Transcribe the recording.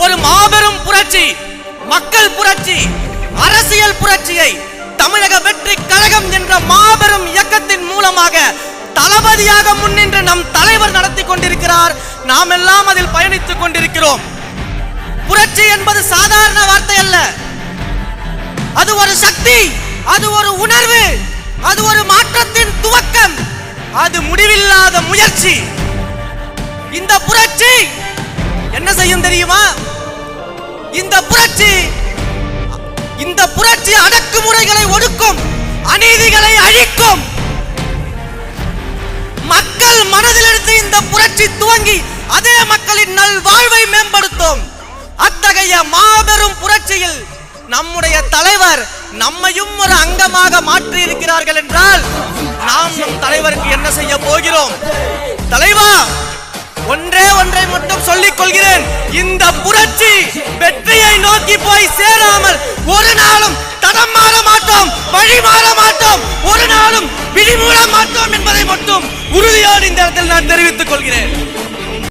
ஒரு மாபெரும் புரட்சி, மக்கள் புரட்சி, அரசியல் புரட்சியை தமிழக வெற்றி கழகம் என்ற மாபெரும் இயக்கத்தின் மூலமாக தளபதியாக முன்னின்று நம் தலைவர் நடத்தி கொண்டிருக்கிறார். நாம் எல்லாம் அதில் பயணித்துக் கொண்டிருக்கிறோம். புரட்சி என்பது சாதாரண வார்த்தை அல்ல. அது ஒரு சக்தி, அது ஒரு உணர்வு, அது ஒரு மாற்றத்தின் துவக்கம், அது முடிவில்லாத முயற்சி. இந்த புரட்சி என்ன செய்யும் தெரியுமா? இந்த புரட்சி அடக்குமுறைகளை ஒடுக்கும், அநீதிகளை அழிக்கும். மக்கள் மனதிலிருந்து இந்த புரட்சி துவங்கி அதே மக்களின் நல் வாழ்வை மேம்படுத்தும். அத்தகைய மாபெரும் புரட்சியில் நம்முடைய தலைவர் நம்மையும் ஒரு அங்கமாக மாற்றி இருக்கிறார்கள் என்றால் நாம் நம் தலைவருக்கு என்ன செய்ய போகிறோம்? தலைவா, ஒன்றை மட்டும் சொல்லிக் கொள்கிறேன். இந்த புரட்சி வெற்றியை நோக்கி போய் சேராமல் ஒரு நாளும் தடம் மாற மாட்டோம், வழி மாற மாட்டோம், ஒரு நாளும் விழிமூட மாட்டோம் என்பதை மட்டும் உறுதியோடு இந்த இடத்தில் நான் தெரிவித்துக் கொள்கிறேன்.